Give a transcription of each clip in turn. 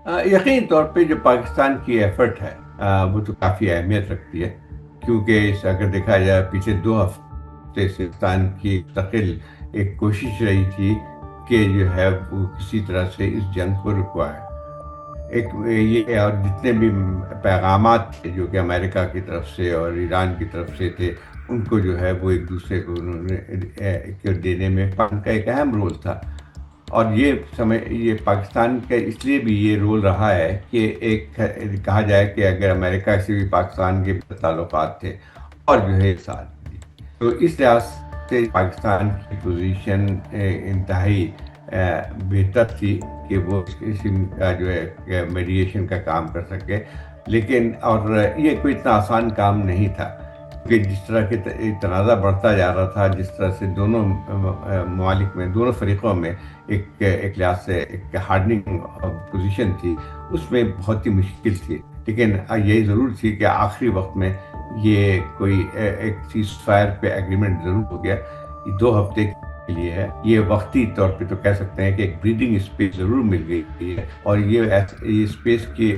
یقینی طور پہ جو پاکستان کی ایفرٹ ہے وہ تو کافی اہمیت رکھتی ہے، کیونکہ اگر دیکھا جائے پچھلے 2 ہفتے سے پاکستان کی مستقل ایک کوشش رہی تھی کہ جو ہے وہ کسی طرح سے اس جنگ کو رکوائے۔ ایک یہ اور جتنے بھی پیغامات تھے جو کہ امریکہ کی طرف سے اور ایران کی طرف سے تھے، ان کو جو ہے وہ ایک دوسرے کو انہوں نے دینے میں پاکستان کا ایک اہم رول تھا۔ اور یہ پاکستان کا اس لیے بھی یہ رول رہا ہے کہ ایک کہا جائے کہ اگر امریکہ سے بھی پاکستان کے تعلقات تھے اور جو ہے ساتھ بھی، تو اس لحاظ سے پاکستان کی پوزیشن انتہائی بہتر تھی کہ وہ اس قسم کا جو ہے میڈیشن کا کام کر سکے۔ لیکن اور یہ کوئی اتنا آسان کام نہیں تھا، کہ جس طرح کے تنازع بڑھتا جا رہا تھا، جس طرح سے دونوں ممالک میں، دونوں فریقوں میں ایک لحاظ سے ایک ہارڈننگ پوزیشن تھی، اس میں بہت ہی مشکل تھی۔ لیکن یہی ضرور تھی کہ آخری وقت میں یہ کوئی ایک سیز فائر پہ ایگریمنٹ ضرور ہو گیا۔ یہ 2 ہفتے کے لیے ہے، یہ وقتی طور پہ تو کہہ سکتے ہیں کہ ایک بریدنگ اسپیس ضرور مل گئی ہے، اور یہ اسپیس کی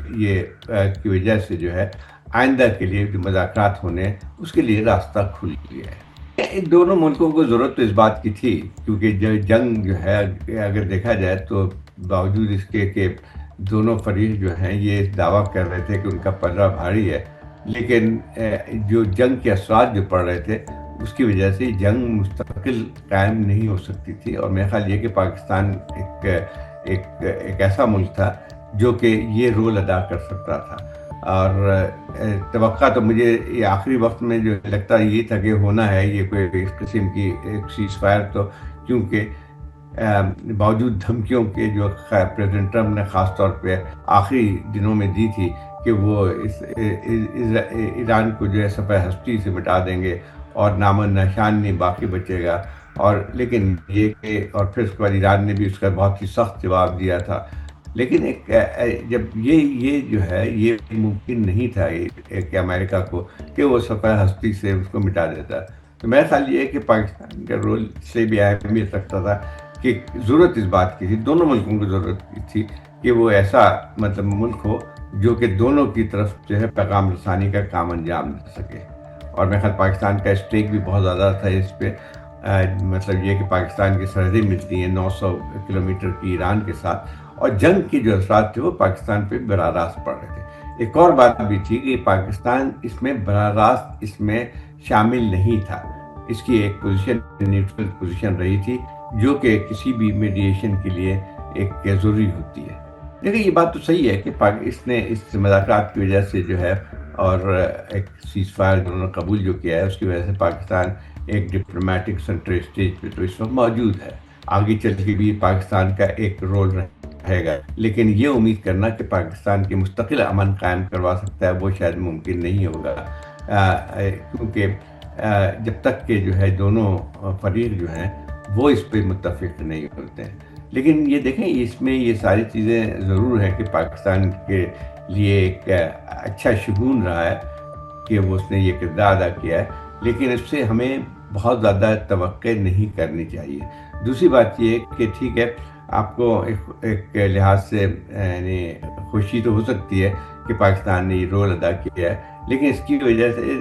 وجہ سے جو ہے آئندہ کے لیے جو مذاکرات ہونے اس کے لیے راستہ کھل گیا ہے۔ ان دونوں ملکوں کو ضرورت تو اس بات کی تھی، کیونکہ جنگ جو ہے اگر دیکھا جائے تو باوجود اس کے کہ دونوں فریق جو ہیں یہ دعویٰ کر رہے تھے کہ ان کا پلڑا بھاری ہے، لیکن جو جنگ کے اثرات جو پڑ رہے تھے اس کی وجہ سے جنگ مستقل قائم نہیں ہو سکتی تھی۔ اور میرا خیال یہ کہ پاکستان ایک ایسا ملک تھا جو کہ یہ رول ادا کر سکتا تھا۔ اور توقع تو مجھے یہ آخری وقت میں جو لگتا یہ تھا کہ ہونا ہے یہ کوئی اس قسم کی ایک سیز فائر، تو کیونکہ باوجود دھمکیوں کے جو پریزیڈنٹ ٹرمپ نے خاص طور پہ آخری دنوں میں دی تھی کہ وہ ایران کو جو ہے صفحہ ہستی سے مٹا دیں گے اور نام و نشان نہیں باقی بچے گا، اور لیکن یہ کہ اور پھر اس کے بعد ایران نے بھی اس کا بہت ہی سخت جواب دیا تھا۔ لیکن جب یہ جو ہے یہ ممکن نہیں تھا کہ امریکہ کو کہ وہ صفحہ ہستی سے اس کو مٹا دیتا، تو میرا خیال یہ ہے کہ پاکستان کا رول سے بھی اہمیت رکھتا تھا کہ ضرورت اس بات کی تھی، دونوں ملکوں کو ضرورت تھی کہ وہ ایسا ملک ہو جو کہ دونوں کی طرف جو ہے پیغام رسانی کا کام انجام دے سکے۔ اور میرا خیال پاکستان کا اسٹیک بھی بہت زیادہ تھا اس پہ، مطلب یہ کہ پاکستان کی سرحدیں ملتی ہیں 900 کلومیٹر کی ایران کے ساتھ، اور جنگ کی جو اثرات تھے وہ پاکستان پہ براہ راست پڑ رہے تھے۔ ایک اور بات بھی تھی کہ پاکستان اس میں براہ راست اس میں شامل نہیں تھا، اس کی ایک پوزیشن نیوٹرل پوزیشن رہی تھی جو کہ کسی بھی میڈیشن کے لیے ایک ضروری ہوتی ہے۔ لیکن یہ بات تو صحیح ہے کہ اس نے اس مذاکرات کی وجہ سے جو ہے اور ایک سیز فائر انہوں نے قبول جو کیا ہے اس کی وجہ سے پاکستان ایک ڈپلومیٹک سینٹر اسٹیج پہ تو اس وقت موجود ہے۔ آگے چل کے بھی پاکستان کا ایک رول رہے گا، لیکن یہ امید کرنا کہ پاکستان کے مستقل امن قائم کروا سکتا ہے وہ شاید ممکن نہیں ہوگا، کیونکہ جب تک کہ جو ہے دونوں فریق جو ہیں وہ اس پہ متفق نہیں ہوتے ہیں۔ لیکن یہ دیکھیں اس میں یہ ساری چیزیں ضرور ہیں کہ پاکستان کے لیے ایک اچھا شگون رہا ہے کہ وہ اس نے یہ کردار ادا کیا ہے، لیکن اس سے ہمیں بہت زیادہ توقع نہیں کرنی چاہیے۔ دوسری بات یہ کہ ٹھیک ہے آپ کو ایک لحاظ سے یعنی خوشی تو ہو سکتی ہے کہ پاکستان نے یہ رول ادا کیا ہے، لیکن اس کی وجہ سے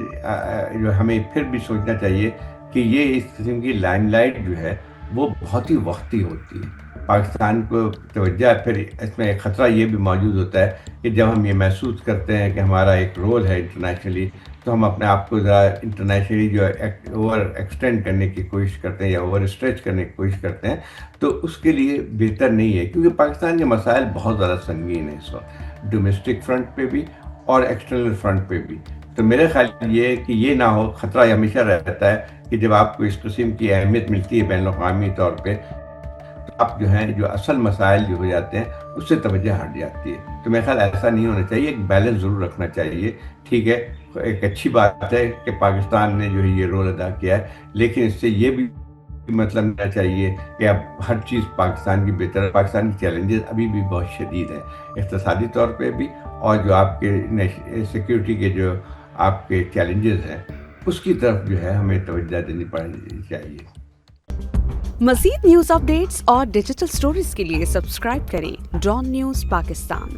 جو ہمیں پھر بھی سوچنا چاہیے کہ یہ اس قسم کی لائم لائٹ جو ہے وہ بہت ہی وقتی ہوتی ہے۔ پاکستان کو توجہ پھر اس میں ایک خطرہ یہ بھی موجود ہوتا ہے کہ جب ہم یہ محسوس کرتے ہیں کہ ہمارا ایک رول ہے انٹرنیشنلی، تو ہم اپنے آپ کو ذرا انٹرنیشنلی جو اوور ایکسٹینڈ کرنے کی کوشش کرتے ہیں یا اوور اسٹریچ کرنے کی کوشش کرتے ہیں، تو اس کے لیے بہتر نہیں ہے، کیونکہ پاکستان کے مسائل بہت زیادہ سنگین ہیں اس وقت، ڈومیسٹک فرنٹ پہ بھی اور ایکسٹرنل فرنٹ پہ بھی۔ تو میرے خیال یہ ہے کہ یہ نہ ہو، خطرہ ہمیشہ رہتا ہے کہ جب آپ کو اس قسم کی اہمیت ملتی ہے بین الاقوامی طور پہ، تو آپ جو ہیں جو اصل مسائل جو ہو جاتے ہیں اس سے توجہ ہٹ جاتی ہے۔ تو میرے خیال ایسا نہیں ہونا چاہیے، ایک بیلنس ضرور رکھنا چاہیے۔ ٹھیک ہے ایک اچھی بات ہے کہ پاکستان نے جو ہے یہ رول ادا کیا ہے، لیکن اس سے یہ بھی مطلب نہ چاہیے کہ اب ہر چیز پاکستان کی بہتر ہے۔ پاکستان کی چیلنجز ابھی بھی بہت شدید ہیں، اقتصادی طور پہ بھی، اور جو آپ کے سیکیورٹی کے جو آپ کے چیلنجز ہیں اس کی طرف جو ہے ہمیں توجہ دینی پڑنی چاہیے۔ مزید نیوز اپڈیٹس اور ڈیجیٹل سٹوریز کے لیے سبسکرائب کریں ڈان نیوز پاکستان۔